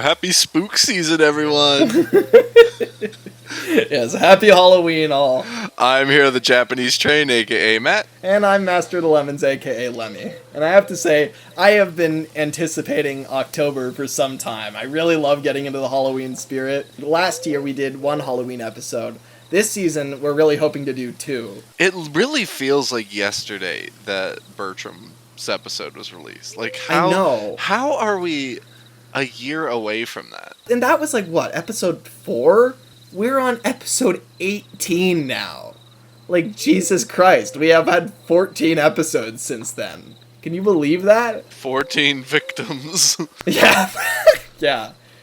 Happy spook season, everyone! Yes, happy Halloween, all. I'm HiroTheJapaneseTrain, aka Matt. And I'm MasterOfTheLemons, aka Lemmy. And I have to say, I have been anticipating October for some time. I really love getting into the Halloween spirit. Last year we did one Halloween episode. This season, we're really hoping to do 2. It really feels like yesterday that Bertram's episode was released. I know. How are we a year away from that? And that was episode 4? We're on episode 18 now. Jesus Christ, we have had 14 episodes since then. Can you believe that? 14 victims. Yeah.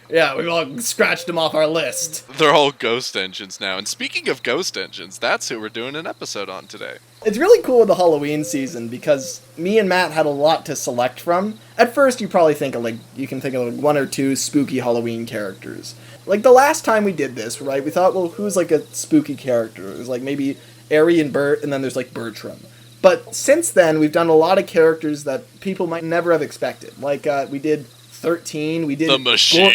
Yeah, we've all scratched them off our list. They're all ghost engines now. And speaking of ghost engines, that's who we're doing an episode on today. It's really cool with the Halloween season because me and Matt had a lot to select from. At first, you probably think of you can think of 1 or 2 spooky Halloween characters. The last time we did this, right, we thought, well, who's a spooky character? It was maybe Ari and Bert, and then there's Bertram. But since then, we've done a lot of characters that people might never have expected. We did 13, we did... The Machine!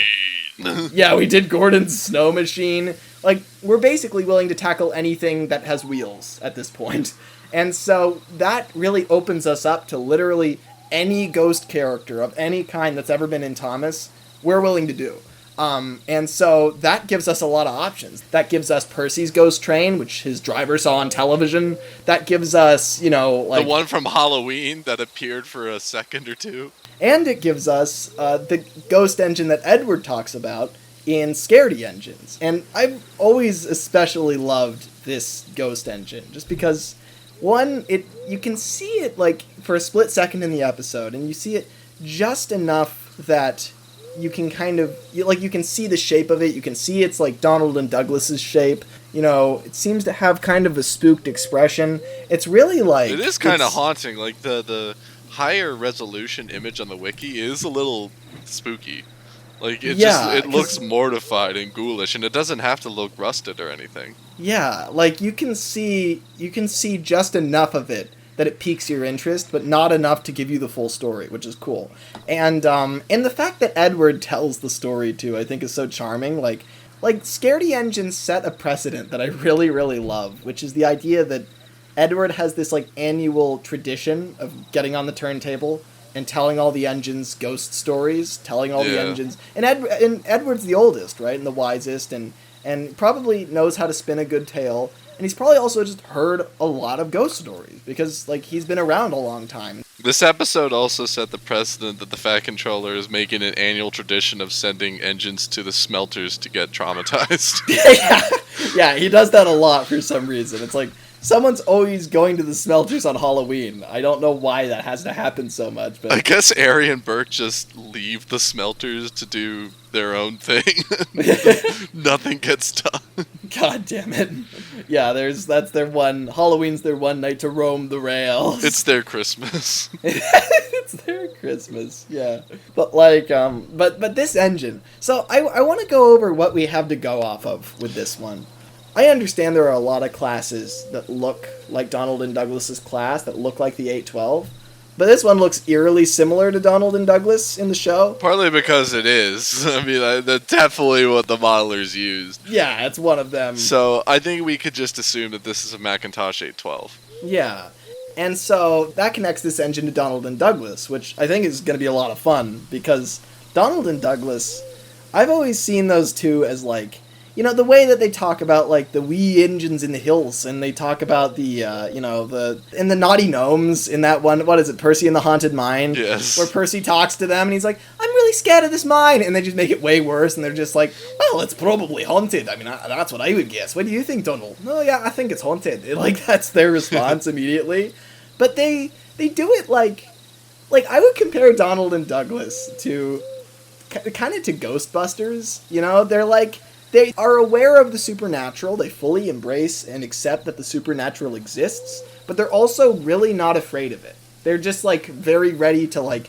Yeah, we did Gordon's Snow Machine. We're basically willing to tackle anything that has wheels at this point. And so that really opens us up to literally any ghost character of any kind that's ever been in Thomas, we're willing to do. And so that gives us a lot of options. That gives us Percy's ghost train, which his driver saw on television. That gives us, the one from Halloween that appeared for a second or two. And it gives us the ghost engine that Edward talks about in Scaredy Engines. And I've always especially loved this ghost engine, just because, one, you can see it, for a split second in the episode, and you see it just enough that you can kind of, you can see the shape of it, you can see it's Donald and Douglas's shape, it seems to have kind of a spooked expression. It's really It is kind of haunting, the higher resolution image on the wiki is a little spooky. It looks mortified and ghoulish, and it doesn't have to look rusted or anything. Yeah, you can see just enough of it that it piques your interest, but not enough to give you the full story, which is cool. And the fact that Edward tells the story too, I think is so charming. Scaredy Engines set a precedent that I really, really love, which is the idea that Edward has this annual tradition of getting on the turntable and telling all the engines ghost stories, telling all the engines. And Edward's the oldest, right, and the wisest, and probably knows how to spin a good tale. And he's probably also just heard a lot of ghost stories because, he's been around a long time. This episode also set the precedent that the Fat Controller is making an annual tradition of sending engines to the smelters to get traumatized. Yeah, he does that a lot for some reason. It's someone's always going to the smelters on Halloween. I don't know why that has to happen so much, but I guess Ari and Bert just leave the smelters to do their own thing. Nothing gets done. God damn it. Yeah, that's their one, Halloween's their one night to roam the rails. It's their Christmas. It's their Christmas, yeah. But but this engine. So I want to go over what we have to go off of with this one. I understand there are a lot of classes that look like Donald and Douglas's class, that look like the 812, but this one looks eerily similar to Donald and Douglas in the show. Partly because it is. I mean, that's definitely what the modelers used. Yeah, it's one of them. So I think we could just assume that this is a Macintosh 812. Yeah, and so that connects this engine to Donald and Douglas, which I think is going to be a lot of fun, because Donald and Douglas, I've always seen those two as the way that they talk about, the wee engines in the hills, and they talk about the the naughty gnomes in that one, what is it, Percy and the Haunted Mine? Yes. Where Percy talks to them, and he's like, I'm really scared of this mine, and they just make it way worse, and they're just like, well, it's probably haunted. I mean, that's what I would guess. What do you think, Donald? No, yeah, I think it's haunted. That's their response immediately. But they do it I would compare Donald and Douglas to, kind of to Ghostbusters, they're they are aware of the supernatural, they fully embrace and accept that the supernatural exists, but they're also really not afraid of it. They're just, very ready to,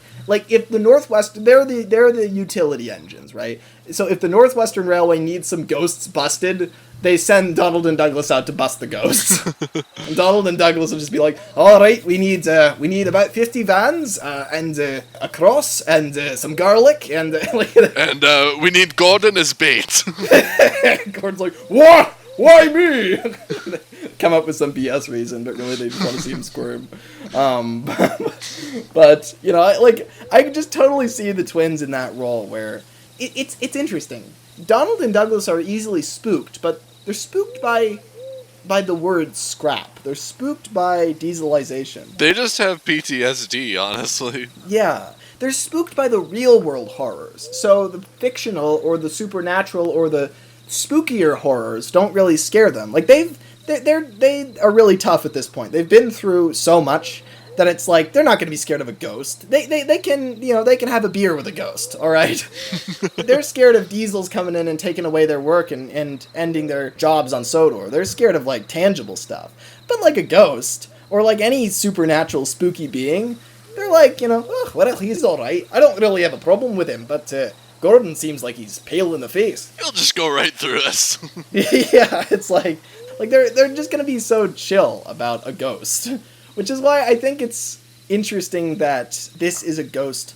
if the Northwest, they're the utility engines, right? So if the Northwestern Railway needs some ghosts busted, they send Donald and Douglas out to bust the ghosts. And Donald and Douglas will just be like, all right, we need about 50 vans and a cross and some garlic and and we need Gordon as bait. Gordon's like, what? Why me? Come up with some BS reason, but really they just want to see him squirm. But you know, I could just totally see the twins in that role where it's interesting. Donald and Douglas are easily spooked, but they're spooked by the word scrap. They're spooked by dieselization. They just have PTSD, honestly. Yeah. They're spooked by the real world horrors. So the fictional or the supernatural or the spookier horrors don't really scare them. Like they are really tough at this point. They've been through so much that it's like they're not going to be scared of a ghost. They can have a beer with a ghost, all right? They're scared of diesels coming in and taking away their work and ending their jobs on Sodor. They're scared of like tangible stuff. But like a ghost or like any supernatural spooky being, they're like, well, he's all right. I don't really have a problem with him, but Gordon seems like he's pale in the face. He'll just go right through us. Yeah, it's like they're just going to be so chill about a ghost. Which is why I think it's interesting that this is a ghost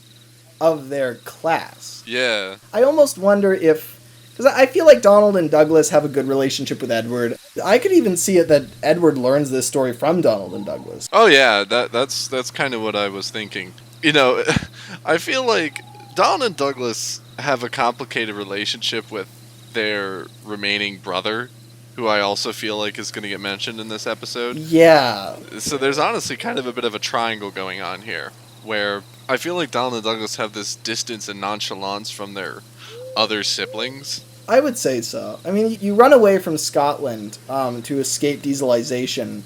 of their class. Yeah. I almost wonder if... Because I feel like Donald and Douglas have a good relationship with Edward. I could even see it that Edward learns this story from Donald and Douglas. Oh yeah, that's kind of what I was thinking. I feel like Donald and Douglas have a complicated relationship with their remaining brother, who I also feel like is going to get mentioned in this episode. Yeah. So there's honestly kind of a bit of a triangle going on here, where I feel like Donald and Douglas have this distance and nonchalance from their other siblings. I would say so. I mean, you run away from Scotland to escape dieselization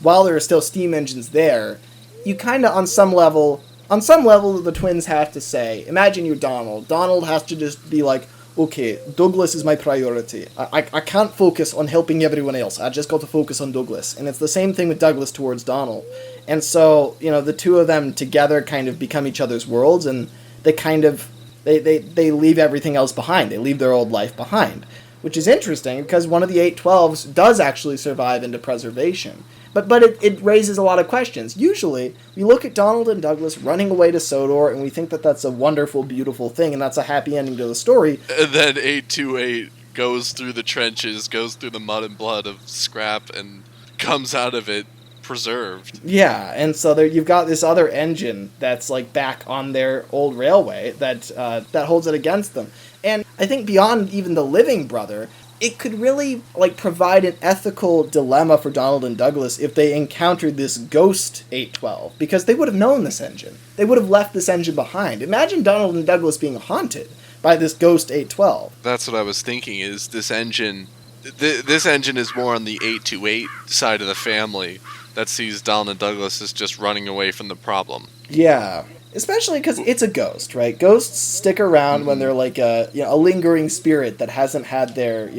while there are still steam engines there. You kind of, on some level, the twins have to say, imagine you're Donald. Donald has to just be like, okay, Douglas is my priority. I can't focus on helping everyone else. I just got to focus on Douglas. And it's the same thing with Douglas towards Donald. And so, the two of them together kind of become each other's worlds, and they kind of, they leave everything else behind. They leave their old life behind. Which is interesting, because one of the 812s does actually survive into preservation. But it raises a lot of questions. Usually, we look at Donald and Douglas running away to Sodor, and we think that that's a wonderful, beautiful thing, and that's a happy ending to the story. And then 828 goes through the trenches, goes through the mud and blood of scrap, and comes out of it preserved. Yeah, and so you've got this other engine that's like back on their old railway that holds it against them. And I think beyond even the living brother, it could really provide an ethical dilemma for Donald and Douglas if they encountered this ghost 812, because they would have known this engine. They would have left this engine behind. Imagine Donald and Douglas being haunted by this ghost 812. That's what I was thinking, is this engine... This engine is more on the 828 side of the family that sees Donald and Douglas as just running away from the problem. Yeah. Especially because it's a ghost, right? Ghosts stick around when they're like a lingering spirit that hasn't had their,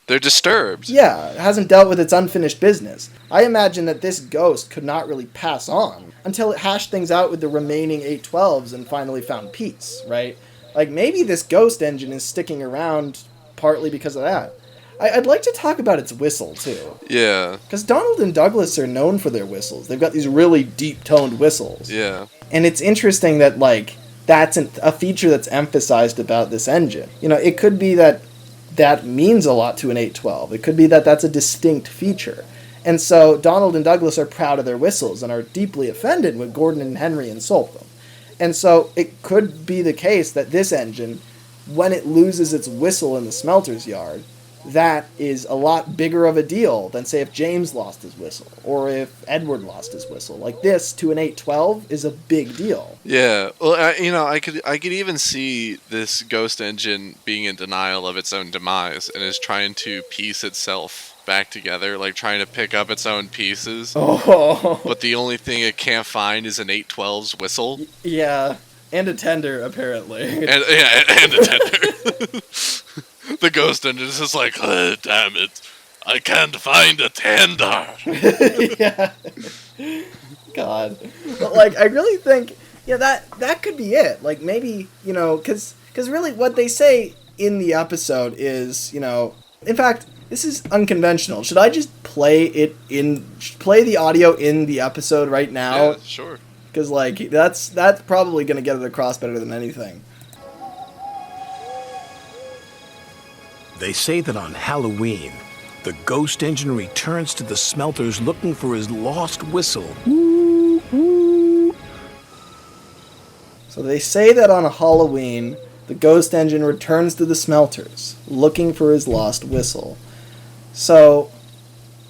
they're disturbed. Yeah, it hasn't dealt with its unfinished business. I imagine that this ghost could not really pass on until it hashed things out with the remaining 812s and finally found peace, right? Like, maybe this ghost engine is sticking around partly because of that. I'd like to talk about its whistle, too. Yeah. Because Donald and Douglas are known for their whistles. They've got these really deep-toned whistles. Yeah. And it's interesting that, that's a feature that's emphasized about this engine. It could be that means a lot to an 812. It could be that that's a distinct feature. And so Donald and Douglas are proud of their whistles and are deeply offended when Gordon and Henry insult them. And so it could be the case that this engine, when it loses its whistle in the smelter's yard, that is a lot bigger of a deal than, say, if James lost his whistle or if Edward lost his whistle. Like, this to an 812 is a big deal. Yeah, well, I could even see this ghost engine being in denial of its own demise and is trying to piece itself back together, like trying to pick up its own pieces. Oh. But the only thing it can't find is an 812's whistle. Yeah, and a tender, apparently. And a tender. The ghost engine is just like, oh, damn it, I can't find a tender. Yeah. God. But, I really think, that could be it. Maybe, because really what they say in the episode is, in fact, this is unconventional. Should I just play the audio in the episode right now? Yeah, sure. Because, like, that's probably going to get it across better than anything. They say that on Halloween, the ghost engine returns to the smelters looking for his lost whistle. So they say that on a Halloween, the ghost engine returns to the smelters looking for his lost whistle. So,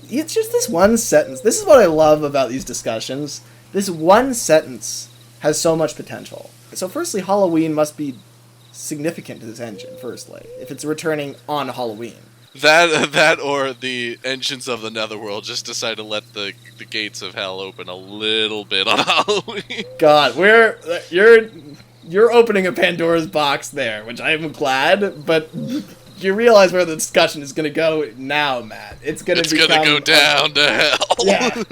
it's just this one sentence. This is what I love about these discussions. This one sentence has so much potential. So firstly, Halloween must be significant to this engine, firstly, if it's returning on Halloween. That or the engines of the Netherworld just decide to let the gates of hell open a little bit on Halloween. God, you're opening a Pandora's box there, which I am glad, but you realize where the discussion is going to go now, Matt. It's going to go down to hell. Yeah.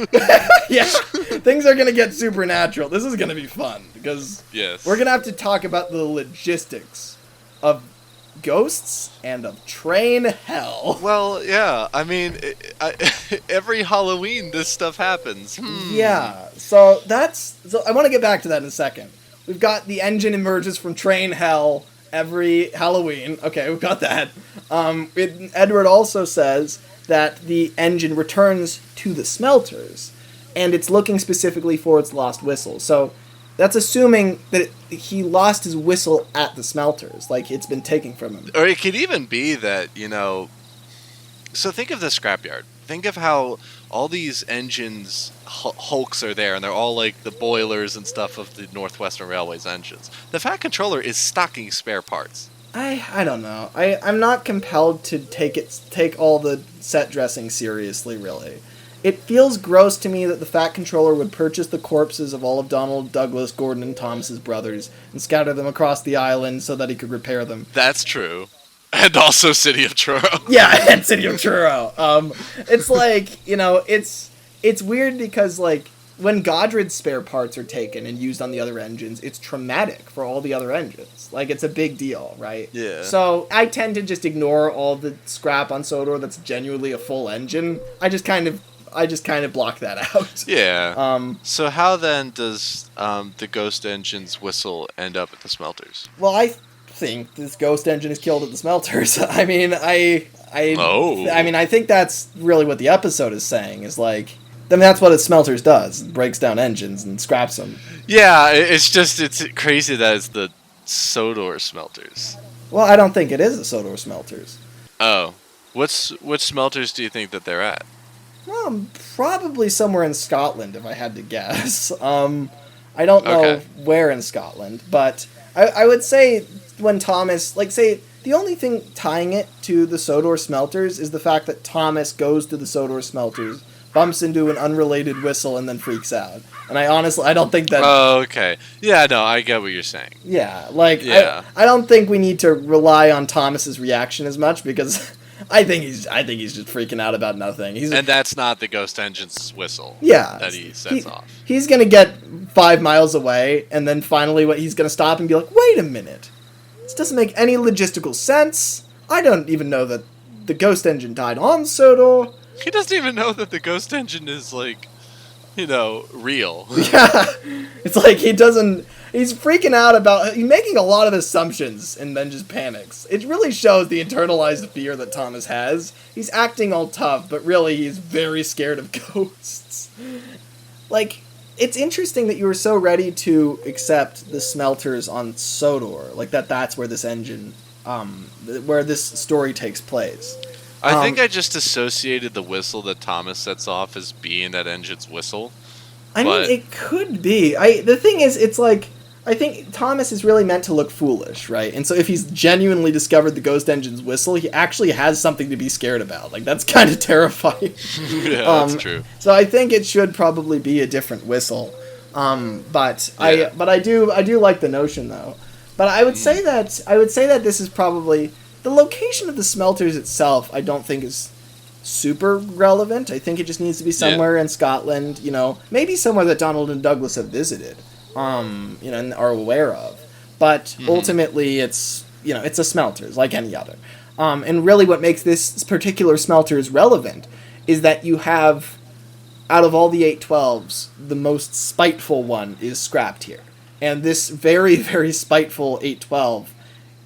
Yeah. Things are going to get supernatural. This is going to be fun because we're going to have to talk about the logistics of ghosts and of train hell. Well, yeah. I mean, every Halloween this stuff happens. Yeah. So I want to get back to that in a second. We've got the engine emerges from train hell every Halloween. Okay, we've got that. Edward also says that the engine returns to the smelters, and it's looking specifically for its lost whistle. So that's assuming that he lost his whistle at the smelters, like it's been taken from him. Or it could even be that, so think of the scrapyard. Think of how all these engines, hulks are there, and they're all like the boilers and stuff of the Northwestern Railway's engines. The Fat Controller is stocking spare parts. I don't know. I'm not compelled to take all the set dressing seriously, really. It feels gross to me that the Fat Controller would purchase the corpses of all of Donald, Douglas, Gordon, and Thomas's brothers and scatter them across the island so that he could repair them. That's true. And also City of Truro. Yeah, and City of Truro. It's like, it's weird because, like, when Godred's spare parts are taken and used on the other engines, it's traumatic for all the other engines. Like, it's a big deal, right? Yeah. So I tend to just ignore all the scrap on Sodor that's genuinely a full engine. I just kind of block that out. Yeah. So how then does the ghost engine's whistle end up at the smelters? Well, I think this ghost engine is killed at the smelters. I mean, I think that's really what the episode is saying, is like, I mean, that's what a smelters does. It breaks down engines and scraps them. Yeah, it's crazy that it's the Sodor smelters. Well, I don't think it is the Sodor smelters. Oh. Which smelters do you think that they're at? Well, probably somewhere in Scotland, if I had to guess. I don't know where in Scotland, but I would say when Thomas, the only thing tying it to the Sodor smelters is the fact that Thomas goes to the Sodor smelters, bumps into an unrelated whistle, and then freaks out. And I don't think that... Oh, okay. Yeah, no, I get what you're saying. Yeah, I don't think we need to rely on Thomas's reaction as much, because I think he's just freaking out about nothing. And that's not the ghost engine's whistle. Yeah, that he sets off. He's gonna get 5 miles away, and then finally he's gonna stop and be like, wait a minute, this doesn't make any logistical sense. I don't even know that the ghost engine died on Sodor. He doesn't even know that the ghost engine is, real. Yeah. It's like he's freaking out he's making a lot of assumptions and then just panics. It really shows the internalized fear that Thomas has. He's acting all tough, but really he's very scared of ghosts. Like, it's interesting that you were so ready to accept the smelters on Sodor. Like, that's where this engine, where this story takes place. I think I just associated the whistle that Thomas sets off as being that engine's whistle. I mean, it could be. The thing is, it's like, I think Thomas is really meant to look foolish, right? And so if he's genuinely discovered the ghost engine's whistle, he actually has something to be scared about. Like, that's kind of terrifying. Yeah, that's true. So I think it should probably be a different whistle. But I do like the notion, though. But I would say that this is probably... The location of the smelters itself, I don't think is super relevant. I think it just needs to be somewhere in Scotland, maybe somewhere that Donald and Douglas have visited, and are aware of. But ultimately, it's a smelters, like any other. And really what makes this particular smelters relevant is that you have, out of all the 812s, the most spiteful one is scrapped here. And this very, very spiteful 812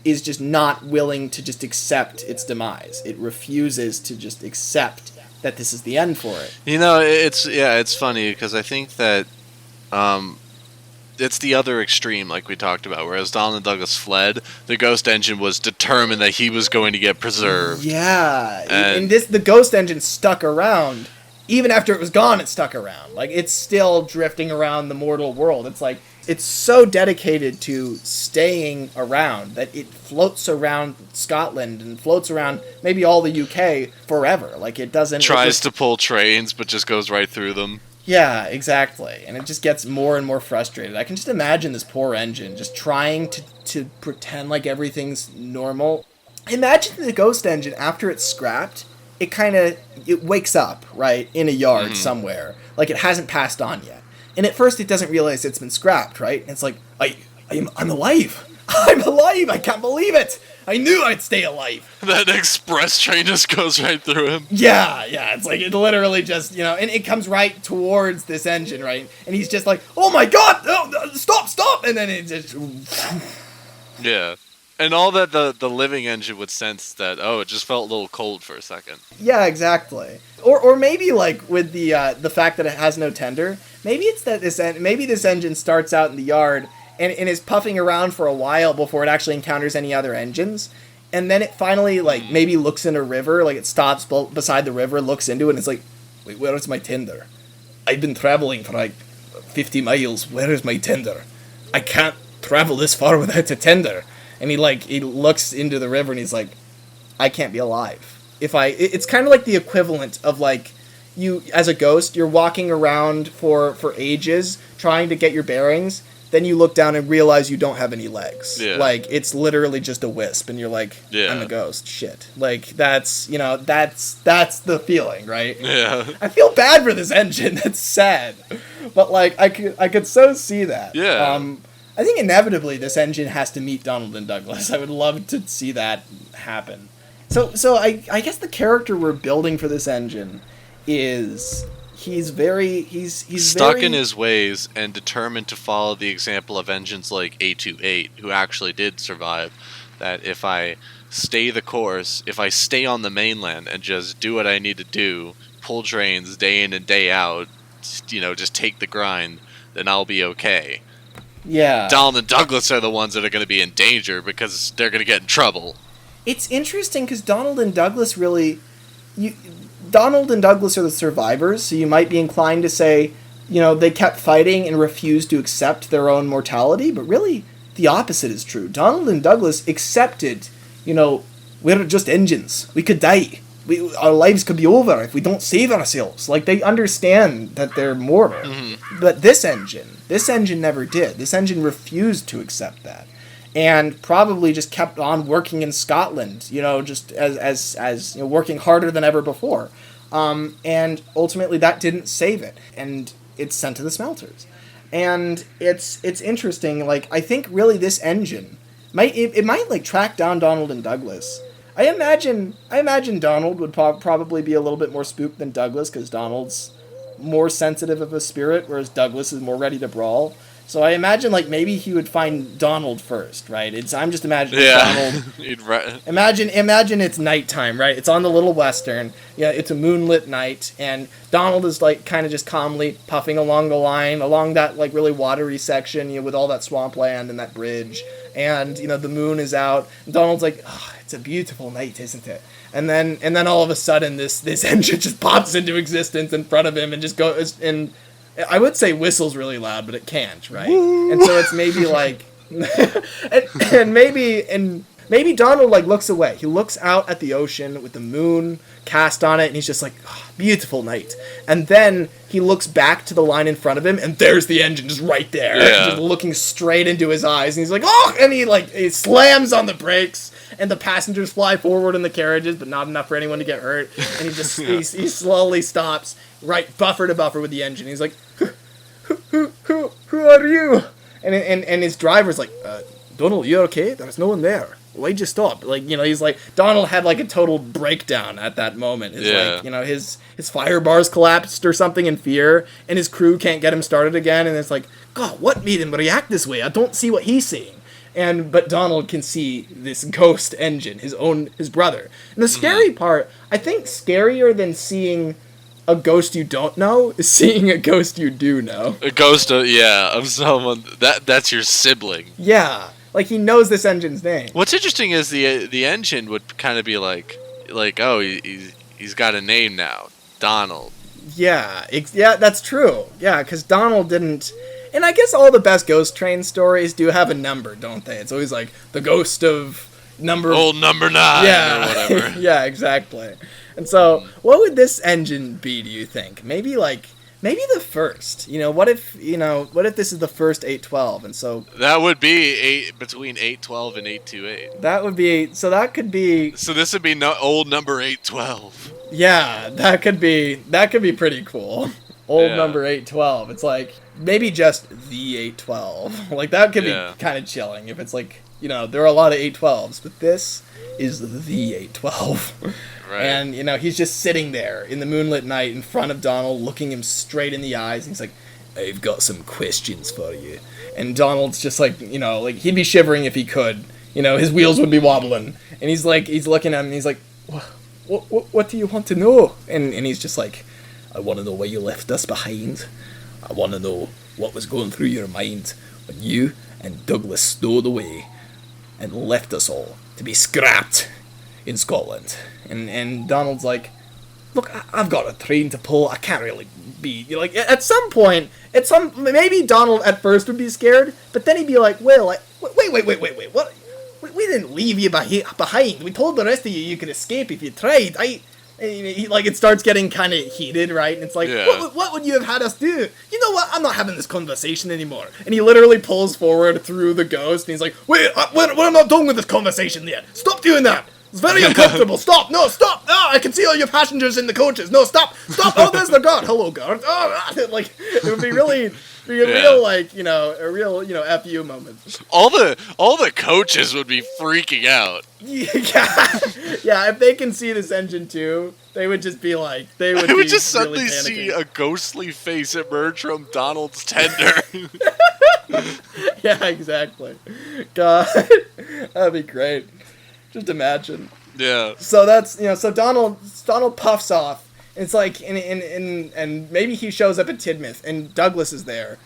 is just not willing to just accept its demise. It refuses to just accept that this is the end for it. It's funny because I think that it's the other extreme, like we talked about. Whereas Donald and Douglas fled, the Ghost Engine was determined that he was going to get preserved. Yeah, and the Ghost Engine stuck around. Even after it was gone, it stuck around. Like, it's still drifting around the mortal world. It's like, it's so dedicated to staying around that it floats around Scotland and floats around maybe all the UK forever. Like, it doesn't... Tries to pull trains, but just goes right through them. Yeah, exactly. And it just gets more and more frustrated. I can just imagine this poor engine just trying to pretend like everything's normal. Imagine the Ghost Engine, after it's scrapped, it wakes up, right, in a yard somewhere. Like, it hasn't passed on yet. And at first it doesn't realize it's been scrapped, right? And it's like, I'm alive. I'm alive. I can't believe it. I knew I'd stay alive. That express train just goes right through him. Yeah. It's like, it literally just, and it comes right towards this engine, right? And he's just like, oh my God, oh, stop. And then it just... Yeah. And all that the living engine would sense that, it just felt a little cold for a second. Yeah, exactly. Or maybe, like, with the fact that it has no tender, maybe it's that this engine starts out in the yard and is puffing around for a while before it actually encounters any other engines. And then it finally, like, maybe looks in a river, like, it stops beside the river, looks into it, and it's like, wait, where is my tender? I've been traveling for, like, 50 miles. Where is my tender? I can't travel this far without a tender. And he looks into the river and he's like, I can't be alive. It's kind of like the equivalent of, like, you, as a ghost, you're walking around for ages trying to get your bearings. Then you look down and realize you don't have any legs. Yeah. Like, it's literally just a wisp. And you're like, I'm a ghost. Shit. Like, that's the feeling, right? Yeah. I feel bad for this engine. That's sad. But, like, I could so see that. Yeah. I think inevitably this engine has to meet Donald and Douglas. I would love to see that happen. So I guess the character we're building for this engine is he's stuck in his ways and determined to follow the example of engines like A28, who actually did survive. That if I stay the course, if I stay on the mainland and just do what I need to do, pull trains day in and day out, just take the grind, then I'll be okay. Yeah. Donald and Douglas are the ones that are going to be in danger because they're going to get in trouble. It's interesting because Donald and Douglas are the survivors, so you might be inclined to say, they kept fighting and refused to accept their own mortality, but really the opposite is true. Donald and Douglas accepted, we're just engines. We could die. Our lives could be over if we don't save ourselves. Like, they understand that they're mortal. Mm-hmm. But this engine never did. This engine refused to accept that. And probably just kept on working in Scotland, just as working harder than ever before. And ultimately that didn't save it. And it's sent to the smelters. And it's interesting, like, I think really this engine might track down Donald and Douglas. I imagine Donald would probably be a little bit more spooked than Douglas, because Donald's more sensitive of a spirit, whereas Douglas is more ready to brawl. So I imagine, like, maybe he would find Donald first, right? I'm just imagining Donald. Imagine it's nighttime, right? It's on the Little Western. Yeah, it's a moonlit night, and Donald is, like, kind of just calmly puffing along the line, along that, like, really watery section, with all that swampland and that bridge. And, the moon is out. And Donald's like, it's a beautiful night, isn't it? And then all of a sudden this engine just pops into existence in front of him and just goes, and I would say whistles really loud, but it can't, right? Woo! And so it's maybe like, and maybe Donald, like, looks away. He looks out at the ocean with the moon cast on it, and he's just like, beautiful night. And then he looks back to the line in front of him, and there's the engine just right there, just looking straight into his eyes. And he's like, and he slams on the brakes, and the passengers fly forward in the carriages, but not enough for anyone to get hurt. And he just he slowly stops, right, buffer to buffer with the engine. He's like, who are you? And his driver's like, Donald, you okay? There's no one there. why'd you stop? Like, he's like, Donald had like a total breakdown at that moment. It's like, his fire bars collapsed or something in fear, and his crew can't get him started again, and it's like, God, what made him react this way? I don't see what he's seeing. But Donald can see this ghost engine, his brother. And the scary part, I think scarier than seeing a ghost you don't know is seeing a ghost you do know. A ghost of someone that's your sibling. Yeah, like he knows this engine's name. What's interesting is the engine would kind of be like oh, he's got a name now, Donald. Yeah, that's true. Yeah, because Donald didn't. And I guess all the best Ghost Train stories do have a number, don't they? It's always like the ghost of old number 9 or whatever. Yeah, exactly. And so, what would this engine be, do you think? Maybe the first. What if this is the first 812? And so that would be between 812 and 828. That would be So this would be old number 812. Yeah, that could be pretty cool. Old number 812. It's like maybe just the 812. Like that could be kind of chilling if it's like, there are a lot of 812s, but this is the 812. Right. And, he's just sitting there in the moonlit night in front of Donald, looking him straight in the eyes. And he's like, I've got some questions for you. And Donald's just like, like he'd be shivering if he could. His wheels would be wobbling. And he's looking at him and he's like, what do you want to know? And he's just like, I want to know why you left us behind. I want to know what was going through your mind when you and Douglas stowed away and left us all to be scrapped in Scotland. And Donald's like, look, I've got a train to pull. I can't really be, like, at some point, maybe Donald at first would be scared, but then he'd be like, well, wait, what? We didn't leave you behind. We told the rest of you could escape if you tried. It starts getting kind of heated, right? And it's like, what would you have had us do? You know what? I'm not having this conversation anymore. And he literally pulls forward through the ghost, and he's like, wait, we're not done with this conversation yet. Stop doing that. It's very uncomfortable. Stop. No, stop. No, I can see all your passengers in the coaches. No, stop. Oh, there's the guard. Hello, guard. Oh, it would be really... a real FU moment. All the coaches would be freaking out. Yeah, if they can see this engine too, they would just be like, I would just suddenly really see a ghostly face emerge from Donald's tender. Yeah, exactly. God, that'd be great. Just imagine. Yeah. So that's so Donald puffs off. It's like, and maybe he shows up at Tidmouth, and Douglas is there,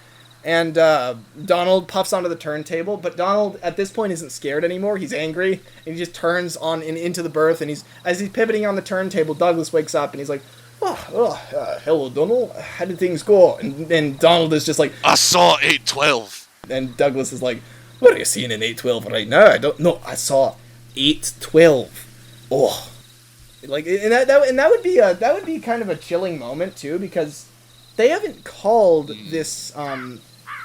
and Donald puffs onto the turntable, but Donald at this point isn't scared anymore. He's angry, and he just turns on into the berth, and as he's pivoting on the turntable, Douglas wakes up, and he's like, hello, Donald. How did things go? And Donald is just like, I saw 812. And Douglas is like, what are you seeing in 812 right now? I don't know. I saw 812. Oh. Like, and that would be kind of a chilling moment too, because they haven't called this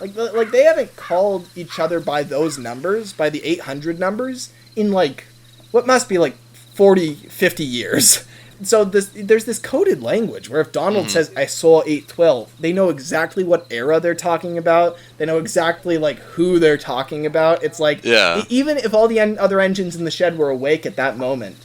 like they haven't called each other by those numbers, by the 800 numbers, in like what must be like 40-50 years. So there's this coded language where if Donald says I saw 812, they know exactly what era they're talking about. They know exactly like who they're talking about. It's like even if all the other engines in the shed were awake at that moment,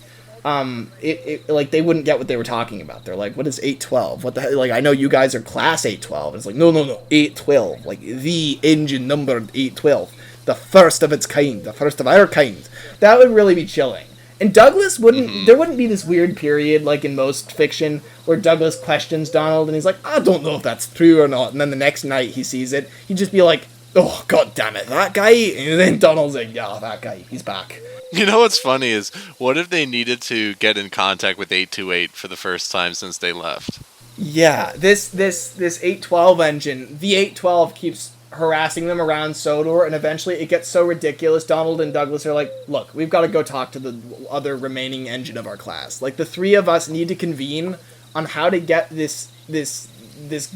like they wouldn't get what they were talking about. They're like, what is 812? What the hell? Like, I know you guys are class 812. It's like, no, 812. Like the engine numbered 812. The first of its kind. The first of our kind. That would really be chilling. And Douglas wouldn't, there wouldn't be this weird period like in most fiction where Douglas questions Donald and he's like, I don't know if that's true or not. And then the next night he sees it, he'd just be like, oh, god damn it, that guy? And then Donald's like, yeah, that guy, he's back. You know what's funny is, what if they needed to get in contact with 828 for the first time since they left? Yeah, this 812 engine, the 812 keeps harassing them around Sodor, and eventually it gets so ridiculous, Donald and Douglas are like, look, we've got to go talk to the other remaining engine of our class. Like, the three of us need to convene on how to get this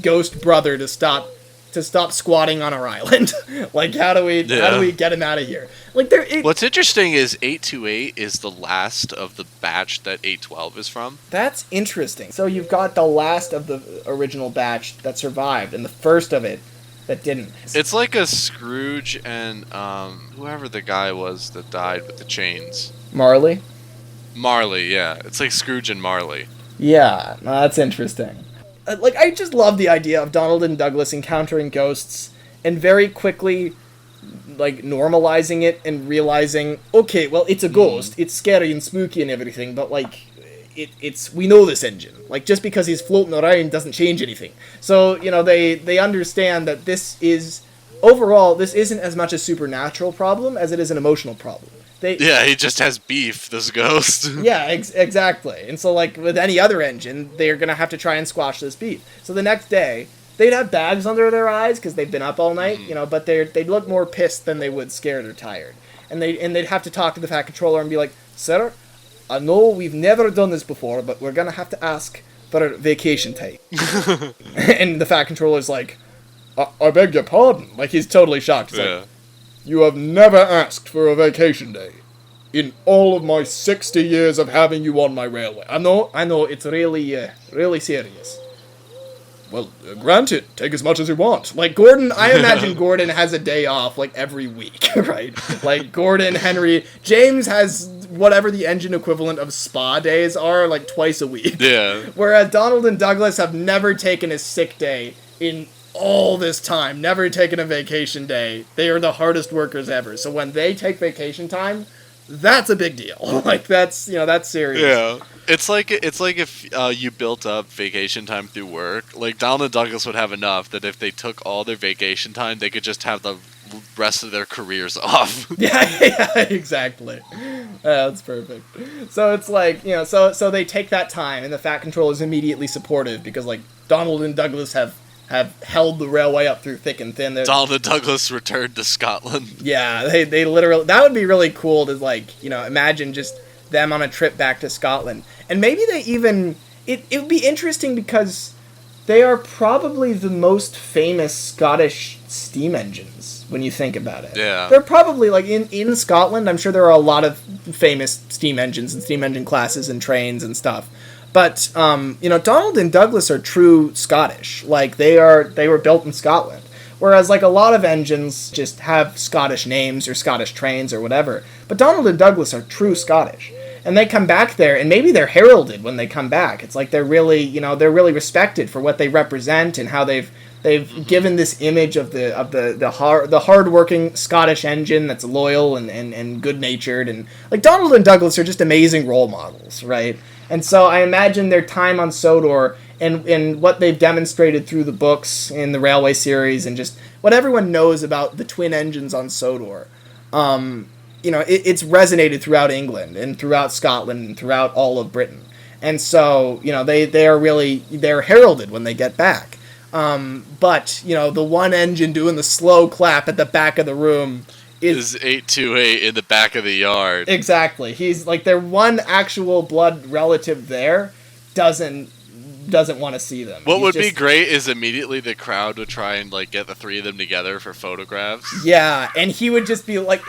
ghost brother to stop squatting on our island. Like, how do we get him out of here? Like, what's interesting is 828 is the last of the batch that 812 is from. That's interesting. So you've got the last of the original batch that survived, and the first of it that didn't. It's like a Scrooge and whoever the guy was that died with the chains. Marley? Marley, yeah. It's like Scrooge and Marley. Yeah, that's interesting. Like, I just love the idea of Donald and Douglas encountering ghosts and very quickly, like, normalizing it and realizing, okay, well, it's a ghost. It's scary and spooky and everything, but, like, we know this engine. Like, just because he's floating around doesn't change anything. So, you know, they understand that this is, overall, this isn't as much a supernatural problem as it is an emotional problem. Yeah, he just has beef, this ghost. Yeah, exactly. And so, like, with any other engine, they're going to have to try and squash this beef. So the next day, they'd have bags under their eyes because they've been up all night, you know, but they'd look more pissed than they would scared or tired. And they'd have to talk to the Fat Controller and be like, "Sir, I know we've never done this before, but we're going to have to ask for a vacation time." And the Fat Controller's like, I beg your pardon. Like, he's totally shocked. He's like, "You have never asked for a vacation day in all of my 60 years of having you on my railway. I know, it's really serious." "Well, granted, take as much as you want." Like, Gordon, I imagine Gordon has a day off, like, every week, right? Like, Gordon, Henry, James has whatever the engine equivalent of spa days are, like, twice a week. Yeah. Whereas Donald and Douglas have never taken a sick day in all this time, never taken a vacation day. They are the hardest workers ever. So when they take vacation time, that's a big deal. Like, that's, you know, that's serious. Yeah. It's like if you built up vacation time through work. Like, Donald and Douglas would have enough that if they took all their vacation time, they could just have the rest of their careers off. Yeah, exactly. That's perfect. So it's like, you know, so they take that time, and the Fat Controller is immediately supportive because, like, Donald and Douglas have held the railway up through thick and thin. Donald and Douglas returned to Scotland. Yeah, they literally, that would be really cool to, like, you know, imagine just them on a trip back to Scotland. And maybe they even, it would be interesting because they are probably the most famous Scottish steam engines when you think about it. Yeah. They're probably, like, in Scotland, I'm sure there are a lot of famous steam engines and steam engine classes and trains and stuff. But, you know, Donald and Douglas are true Scottish. Like, they were built in Scotland. Whereas, like, a lot of engines just have Scottish names or Scottish trains or whatever. But Donald and Douglas are true Scottish. And they come back there, and maybe they're heralded when they come back. It's like they're really, you know, they're really respected for what they represent and how they've given this image of the hard-working Scottish engine that's loyal and good-natured. And, like, Donald and Douglas are just amazing role models, right? And so I imagine their time on Sodor and what they've demonstrated through the books in the Railway series and just what everyone knows about the twin engines on Sodor, you know, it's resonated throughout England and throughout Scotland and throughout all of Britain. And so, you know, they're heralded when they get back. But, you know, the one engine doing the slow clap at the back of the room is 828 in the back of the yard. Exactly. He's like, their one actual blood relative there doesn't want to see them. What would be great is immediately the crowd would try and, like, get the three of them together for photographs. Yeah, and he would just be like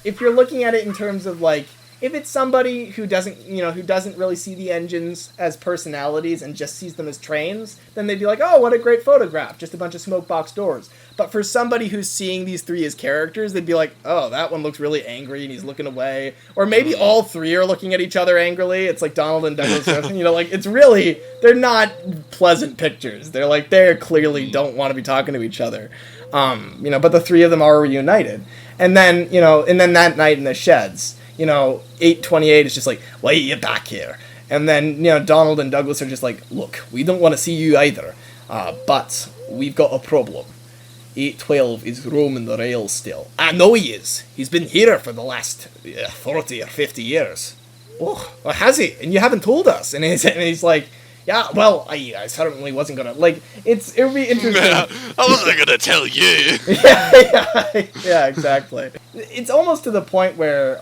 if you're looking at it in terms of, like, if it's somebody who doesn't really see the engines as personalities and just sees them as trains, then they'd be like, "Oh, what a great photograph, just a bunch of smoke box doors." But for somebody who's seeing these three as characters, they'd be like, "Oh, that one looks really angry and he's looking away." Or maybe all three are looking at each other angrily. It's like Donald and Douglas, you know, like, it's really, they're not pleasant pictures. They're like, they clearly don't want to be talking to each other. You know, but the three of them are reunited. And then that night in the sheds, you know, 828 is just like, "Why are you back here?" And then, you know, Donald and Douglas are just like, "Look, we don't want to see you either, but we've got a problem. 812 is roaming the rails still." "I know he is. He's been here for the last 40 or 50 years. "Oh, well, has he? And you haven't told us?" And he's like, "Yeah, well, I certainly wasn't gonna, like, it would be interesting." I wasn't gonna tell you. yeah, exactly. It's almost to the point where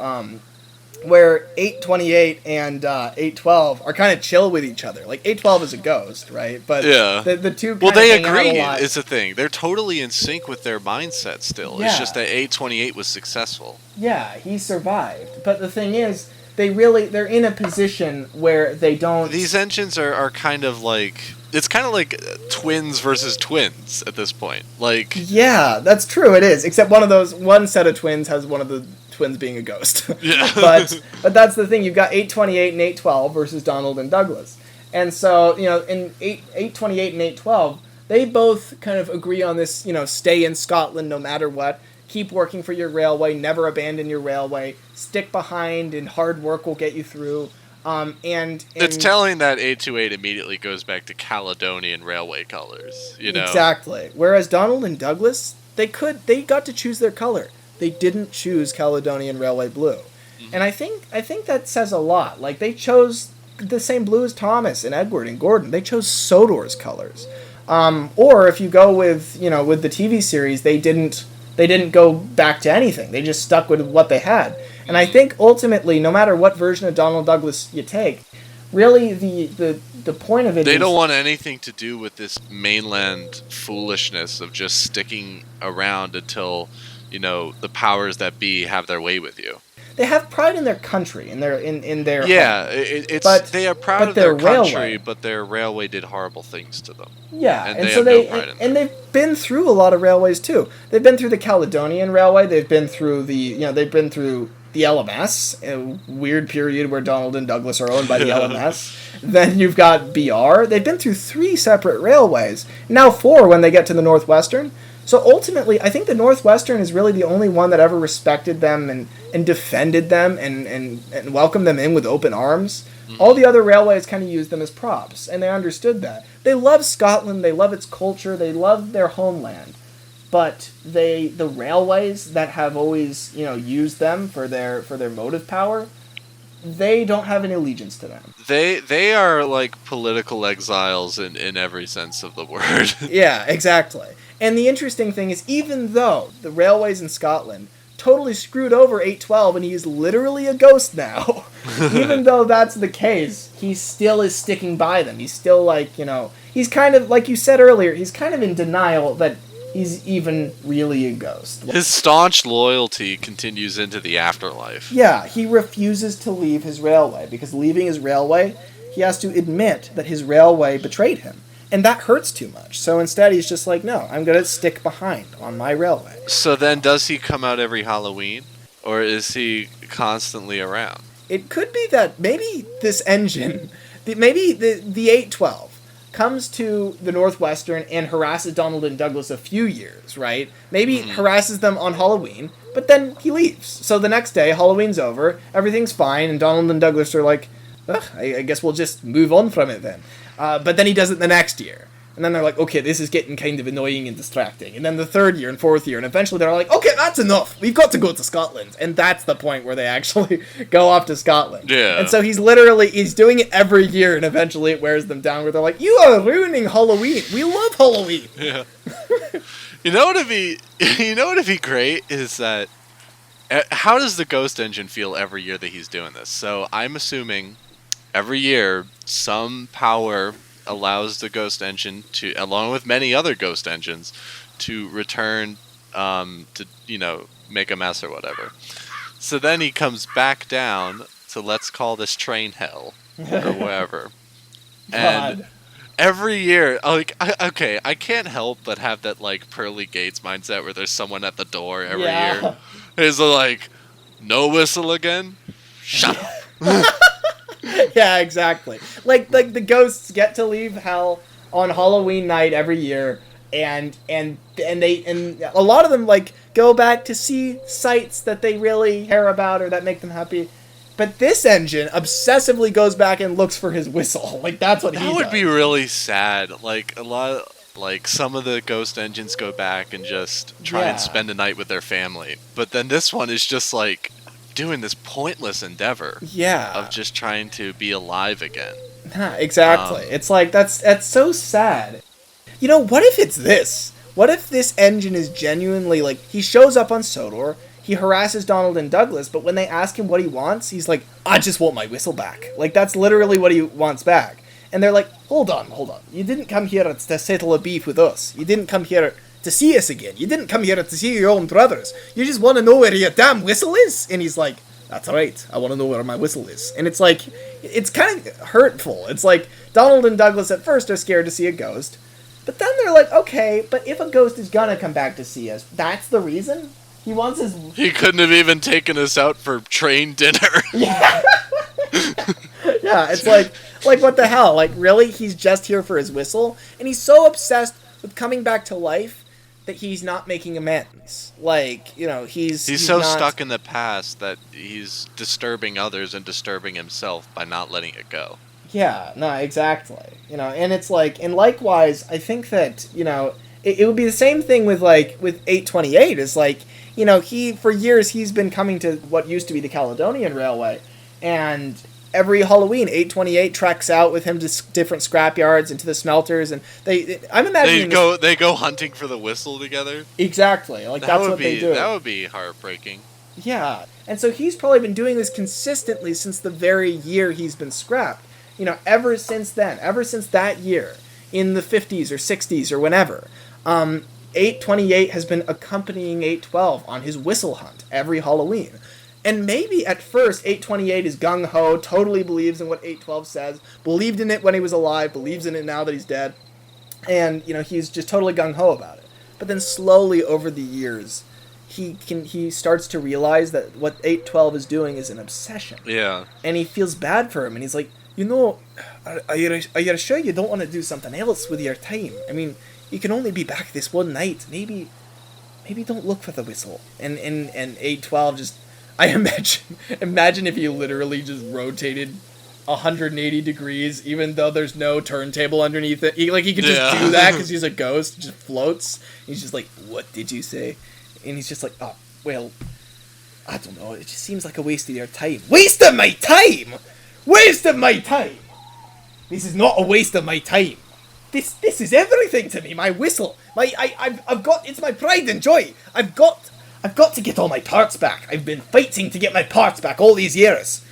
828 and 812 are kind of chill with each other. Like, 812 is a ghost, right? But yeah, the two well, they agree. Is Is the thing. They're totally in sync with their mindset still. Yeah. It's just that 828 was successful. Yeah, he survived. But the thing is, they're in a position where they don't... These engines are kind of like it's kind of like twins versus twins at this point. Like, yeah, that's true. It is. Except one set of twins has one of the twins being a ghost. Yeah. but that's the thing. You've got 828 and 812 versus Donald and Douglas. And so, in 828 and 812, they both kind of agree on this, stay in Scotland no matter what, keep working for your railway, never abandon your railway, stick behind, and hard work will get you through. And it's telling that 828 immediately goes back to Caledonian railway colors, Exactly. Whereas Donald and Douglas, they got to choose their color. They didn't choose Caledonian railway blue. Mm-hmm. And I think that says a lot. Like, they chose the same blue as Thomas and Edward and Gordon. They chose Sodor's colors. Or if you go with the TV series, they didn't go back to anything. They just stuck with what they had. And I think ultimately, no matter what version of Donald Douglas you take, really the point of it is... They don't want anything to do with this mainland foolishness of just sticking around until, the powers that be have their way with you. They have pride in their country, in their yeah, they are proud of their country, but their railway did horrible things to them. Yeah, and so they've been through a lot of railways too. They've been through the Caledonian Railway. They've been through the LMS, a weird period where Donald and Douglas are owned by the LMS. Then you've got BR. They've been through 3 separate railways. Now 4 when they get to the Northwestern. So ultimately, I think the Northwestern is really the only one that ever respected them and defended them and welcomed them in with open arms. Mm-hmm. All the other railways kind of used them as props, and they understood that. They love Scotland, they love its culture, they love their homeland. But the railways that have always, used them for their motive power, they don't have any allegiance to them. They are like political exiles in every sense of the word. Yeah, exactly. And the interesting thing is, even though the railways in Scotland totally screwed over 812 and he is literally a ghost now, even though that's the case, he still is sticking by them. He's still he's kind of, like you said earlier, he's kind of in denial that he's even really a ghost. His staunch loyalty continues into the afterlife. Yeah, he refuses to leave his railway, because leaving his railway, he has to admit that his railway betrayed him. And that hurts too much. So instead he's just like, no, I'm going to stick behind on my railway. So then does he come out every Halloween? Or is he constantly around? It could be that maybe this engine, maybe the 812, comes to the Northwestern and harasses Donald and Douglas a few years, right? Maybe harasses them on Halloween, but then he leaves. So the next day, Halloween's over, everything's fine, and Donald and Douglas are like, I guess we'll just move on from it then. But then he does it the next year. And then they're like, okay, this is getting kind of annoying and distracting. And then the 3rd year and 4th year, and eventually they're like, okay, that's enough. We've got to go to Scotland. And that's the point where they actually go off to Scotland. Yeah. And so he's doing it every year, and eventually it wears them down, where they're like, you are ruining Halloween. We love Halloween. Yeah. You know what'd be great is that, how does the Ghost Engine feel every year that he's doing this? So I'm assuming every year, some power allows the Ghost Engine to, along with many other Ghost Engines, to return to, make a mess or whatever. So then he comes back down to, let's call this train hell, or whatever. And every year, I can't help but have that, Pearly Gates mindset where there's someone at the door every year. It's like, no whistle again? Shut up. Yeah, exactly. Like the ghosts get to leave hell on Halloween night every year, and a lot of them go back to see sights that they really care about or that make them happy. But this engine obsessively goes back and looks for his whistle. That's what he does. That would be really sad. Some of the Ghost Engines go back and just try and spend a night with their family. But then this one is just doing this pointless endeavor of just trying to be alive again. Exactly. It's that's so sad. What if it's this? What if this engine is genuinely he shows up on Sodor, he harasses Donald and Douglas, but when they ask him what he wants, he's like, I just want my whistle back. That's literally what he wants back. And they're like, hold on. You didn't come here to settle a beef with us. You didn't come here to see us again. You didn't come here to see your own brothers. You just want to know where your damn whistle is? And he's like, that's right. I want to know where my whistle is. And it's it's kind of hurtful. It's Donald and Douglas at first are scared to see a ghost, but then they're like, okay, but if a ghost is gonna come back to see us, that's the reason? He wants his... He couldn't have even taken us out for train dinner. Yeah. Yeah, it's like, what the hell? Like, really? He's just here for his whistle? And he's so obsessed with coming back to life that he's not making amends. Like, he's so not... stuck in the past that he's disturbing others and disturbing himself by not letting it go. Yeah, no, exactly. And it's like, and likewise, I think that, it would be the same thing with 828. Is like, for years he's been coming to what used to be the Caledonian Railway, and every Halloween, 828 treks out with him to different scrapyards and to the smelters, and I'm imagining they go hunting for the whistle together. Exactly, like that's what they do. That would be heartbreaking. Yeah, and so he's probably been doing this consistently since the very year he's been scrapped. Ever since then, ever since that year, in the 50s or 60s or whenever, 828 has been accompanying 812 on his whistle hunt every Halloween. And maybe at first 828 is gung-ho, totally believes in what 812 says, believed in it when he was alive, believes in it now that he's dead, and he's just totally gung-ho about it. But then slowly over the years, he starts to realize that what 812 is doing is an obsession. Yeah. And he feels bad for him, and he's like, are you sure you don't want to do something else with your time? I mean, you can only be back this one night. Maybe don't look for the whistle. And 812 just... I imagine if he literally just rotated 180 degrees, even though there's no turntable underneath it. He could just do that because he's a ghost. Just floats. He's just like, what did you say? And he's just like, oh, well, I don't know. It just seems like a waste of your time. Waste of my time? Waste of my time? This is not a waste of my time. This is everything to me. My whistle. I've got... It's my pride and joy. I've got to get all my parts back. I've been fighting to get my parts back all these years.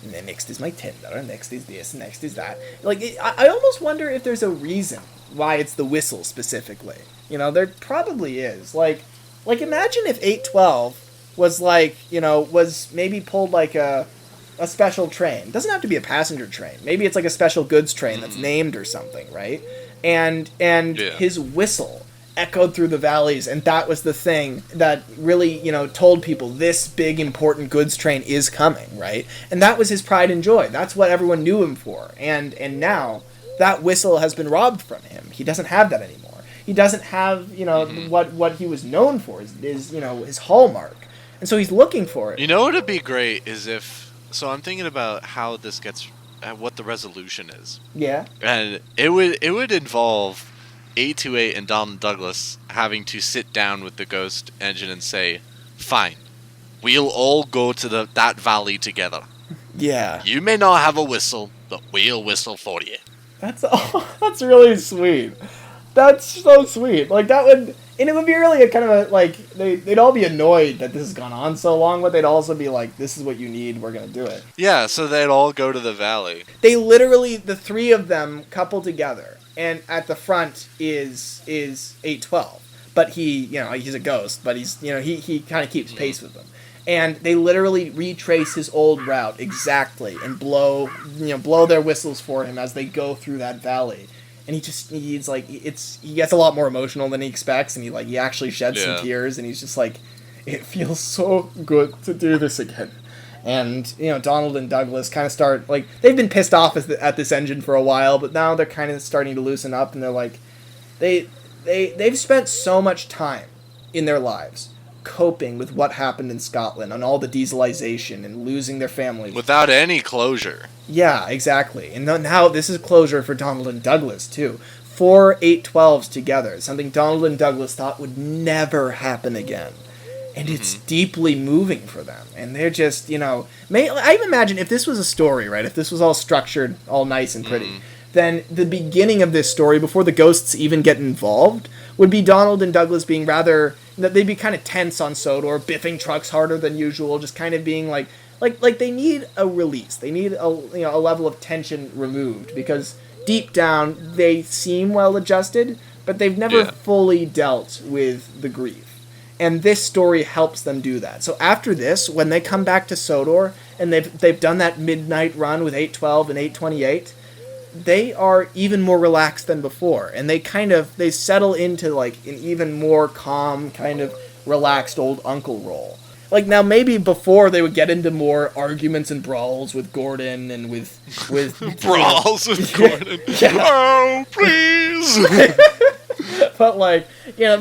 And then next is my tender, next is this, next is that. I almost wonder if there's a reason why it's the whistle specifically. There probably is. Like imagine if 812 was was maybe pulled like a special train. It doesn't have to be a passenger train. Maybe it's like a special goods train that's named or something, right? And his whistle echoed through the valleys, and that was the thing that really, told people this big important goods train is coming, right? And that was his pride and joy. That's what everyone knew him for. And now that whistle has been robbed from him. He doesn't have that anymore. He doesn't have, what he was known for is his hallmark. And so he's looking for it. What would be great is if... So I'm thinking about how this gets... what the resolution is. Yeah. And it would involve 828 and Donald Douglas having to sit down with the ghost engine and say, fine, we'll all go to that valley together. Yeah. You may not have a whistle, but we'll whistle for you. That's really sweet. That's so sweet. And it would be really a kind of they'd all be annoyed that this has gone on so long, but they'd also be like, this is what you need, we're going to do it. Yeah, so they'd all go to the valley. They literally, the three of them couple together. And at the front is 812, but he's a ghost, but he's he kind of keeps pace with them, and they literally retrace his old route exactly and blow their whistles for him as they go through that valley, and he gets a lot more emotional than he expects, and he actually sheds some tears, and he's just like, it feels so good to do this again. And, Donald and Douglas kind of start, they've been pissed off at this engine for a while, but now they're kind of starting to loosen up, and they're like, they've spent so much time in their lives coping with what happened in Scotland and all the dieselization and losing their families. Without any closure. Yeah, exactly. And now this is closure for Donald and Douglas, too. 4 812s together, something Donald and Douglas thought would never happen again. And it's deeply moving for them. And they're just, I imagine if this was a story, right? If this was all structured, all nice and pretty, then the beginning of this story, before the ghosts even get involved, would be Donald and Douglas being rather, they'd be kind of tense on Sodor, biffing trucks harder than usual, just kind of being like they need a release. They need a level of tension removed, because deep down they seem well adjusted, but they've never fully dealt with the grief. And this story helps them do that. So after this, when they come back to Sodor, and they've done that midnight run with 812 and 828, they are even more relaxed than before, and they settle into like an even more calm, kind of relaxed old uncle role. Like, now maybe before they would get into more arguments and brawls with Gordon and with brawls with Gordon. Yeah. Oh, please. But like,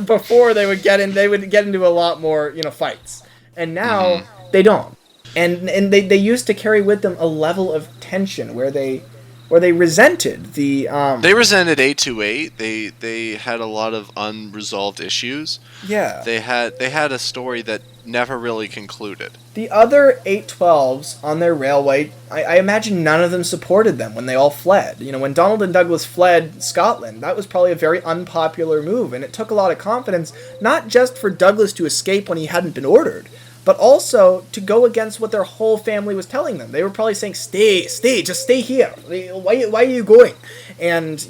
before they would get into a lot more, fights. And now they don't. And they used to carry with them a level of tension where they resented the They resented 828. They had a lot of unresolved issues. Yeah. They had a story that never really concluded. The other 812s on their railway, I imagine none of them supported them when they all fled. When Donald and Douglas fled Scotland, that was probably a very unpopular move, and it took a lot of confidence, not just for Douglas to escape when he hadn't been ordered, but also to go against what their whole family was telling them. They were probably saying, stay, just stay here. Why are you going? And,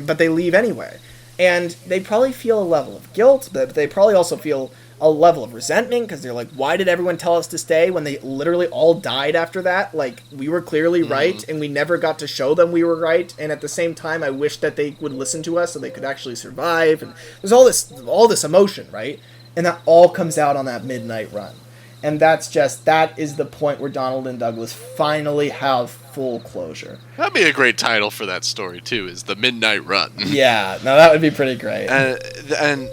but they leave anyway. And they probably feel a level of guilt, but they probably also feel a level of resentment, because they're like, why did everyone tell us to stay when they literally all died after that? Like, we were clearly right, and we never got to show them we were right, and at the same time, I wish that they would listen to us so they could actually survive, and there's all this emotion, right? And that all comes out on that midnight run. And that is the point where Donald and Douglas finally have full closure. That'd be a great title for that story, too, is The Midnight Run. Yeah, no, that would be pretty great. And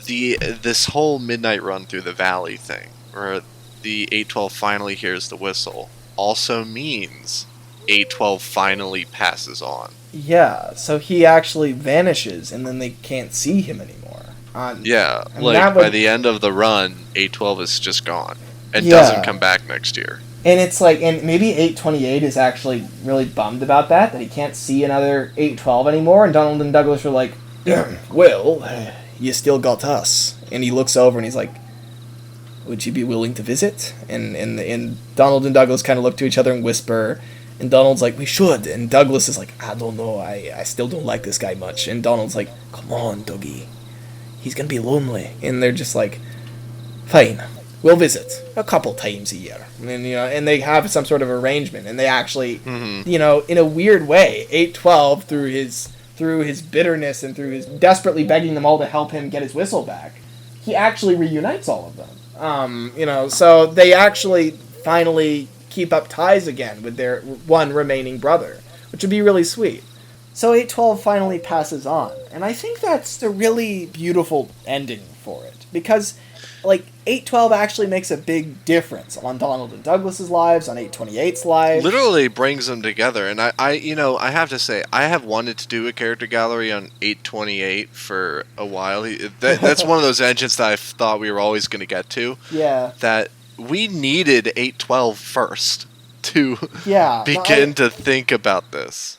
this whole midnight run through the valley thing, where the 812 finally hears the whistle, also means 812 finally passes on. Yeah, so he actually vanishes, and then they can't see him anymore. Yeah, like by the end of the run, 812 is just gone and doesn't come back next year. And it's like, and maybe 828 is actually really bummed about that he can't see another 812 anymore, and Donald and Douglas are like, well, you still got us. And he looks over and he's like, would you be willing to visit? And Donald and Douglas kind of look to each other and whisper, and Donald's like, we should. And Douglas is like, I don't know, I still don't like this guy much. And Donald's like, come on, Dougie. He's gonna be lonely. And they're just like, fine, we'll visit a couple times a year. And they have some sort of arrangement. And they actually, in a weird way, 812, through his bitterness and through his desperately begging them all to help him get his whistle back, he actually reunites all of them. So they actually finally keep up ties again with their one remaining brother, which would be really sweet. So 812 finally passes on, and I think that's a really beautiful ending for it, because, like, 812 actually makes a big difference on Donald and Douglas's lives, on 828's lives. Literally brings them together, and I have to say, I have wanted to do a character gallery on 828 for a while. That's one of those engines that I thought we were always going to get to. Yeah. That we needed 812 first to begin to think about this.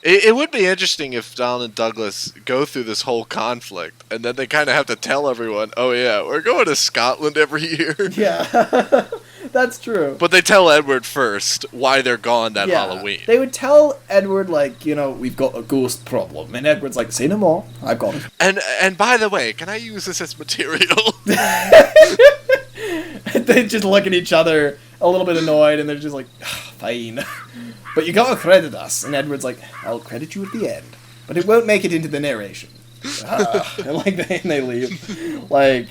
It would be interesting if Donald and Douglas go through this whole conflict, and then they kind of have to tell everyone, oh yeah, we're going to Scotland every year. Yeah, that's true. But they tell Edward first why they're gone that Halloween. They would tell Edward, like, we've got a ghost problem. And Edward's like, say no more, I've got it. And by the way, can I use this as material? They just look at each other a little bit annoyed, and they're just like, fine. But you gotta credit us. And Edward's like, I'll credit you at the end, but it won't make it into the narration. And they leave. Like,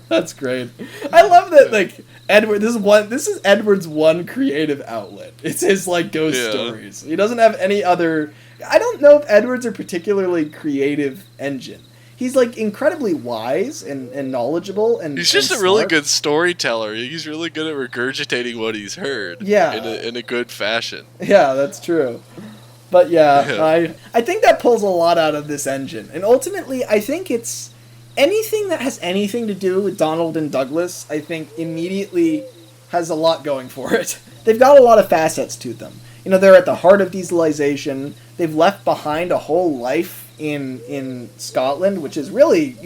that's great. I love that, like, Edward, this is Edward's one creative outlet. It's his, like, ghost stories. He doesn't have any other... I don't know if Edward's a particularly creative engine. He's, like, incredibly wise and knowledgeable, and he's just a really good storyteller. He's really good at regurgitating what he's heard. Yeah. In a good fashion. Yeah, that's true. But I think that pulls a lot out of this engine. And ultimately, I think it's anything that has anything to do with Donald and Douglas, I think immediately has a lot going for it. They've got a lot of facets to them. They're at the heart of dieselization. They've left behind a whole life in Scotland, which is really,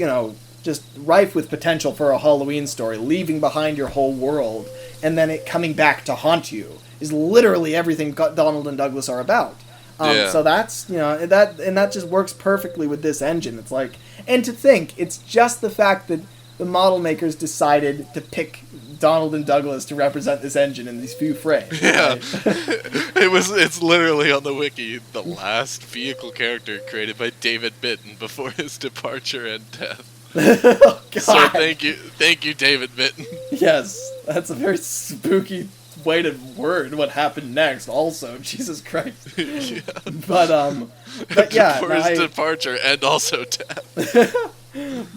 just rife with potential for a Halloween story. Leaving behind your whole world and then it coming back to haunt you is literally everything Donald and Douglas are about. So that's, that just works perfectly with this engine. It's like, and to think, it's just the fact that the model makers decided to pick Donald and Douglas to represent this engine in these few frames. Yeah. Right? It's literally on the wiki, the last vehicle character created by David Bitton before his departure and death. Oh, God. So thank you, David Bitton. Yes, that's a very spooky way to word what happened next. Also, Jesus Christ. Yeah. But yeah, before his departure and also death.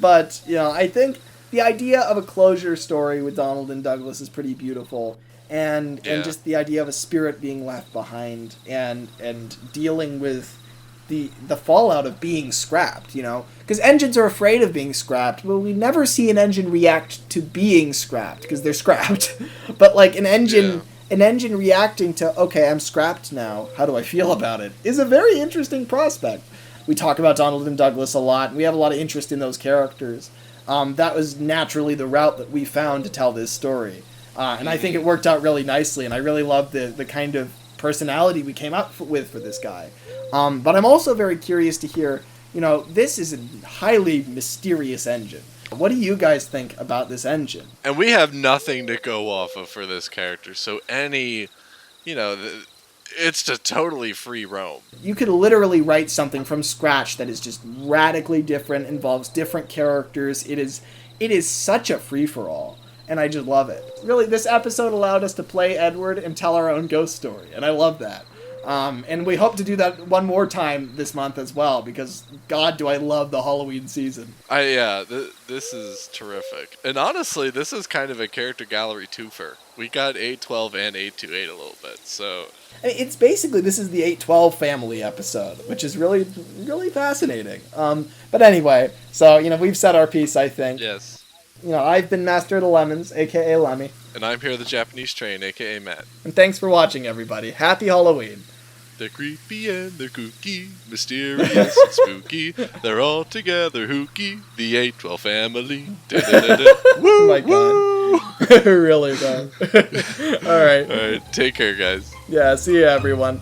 But I think the idea of a closure story with Donald and Douglas is pretty beautiful, and just the idea of a spirit being left behind and dealing with the fallout of being scrapped, because engines are afraid of being scrapped. Well, we never see an engine react to being scrapped because they're scrapped. But like an engine reacting to, okay, I'm scrapped now, how do I feel about it, is a very interesting prospect. We talk about Donald and Douglas a lot, and we have a lot of interest in those characters. That was naturally the route that we found to tell this story. And I think it worked out really nicely, and I really love the kind of personality we came up with for this guy. But I'm also very curious to hear, this is a highly mysterious engine. What do you guys think about this engine? And we have nothing to go off of for this character, so it's just totally free roam. You could literally write something from scratch that is just radically different, involves different characters. It is such a free-for-all, and I just love it. Really, this episode allowed us to play Edward and tell our own ghost story, and I love that. And we hope to do that one more time this month as well, because God, do I love the Halloween season. This is terrific. And honestly, this is kind of a character gallery twofer. We got 812 and 828 a little bit, so... It's basically, this is the 812 family episode, which is really, really fascinating. But anyway, so, we've said our piece, I think. Yes. I've been Master of the Lemons, a.k.a. Lemmy. And I'm HiroTheJapaneseTrain, a.k.a. Matt. And thanks for watching, everybody. Happy Halloween. They're creepy and they're kooky, mysterious and spooky. They're all together hooky, the 812 family. Woo, oh my God. Really, though. All right. All right, take care, guys. Yeah, see you, everyone.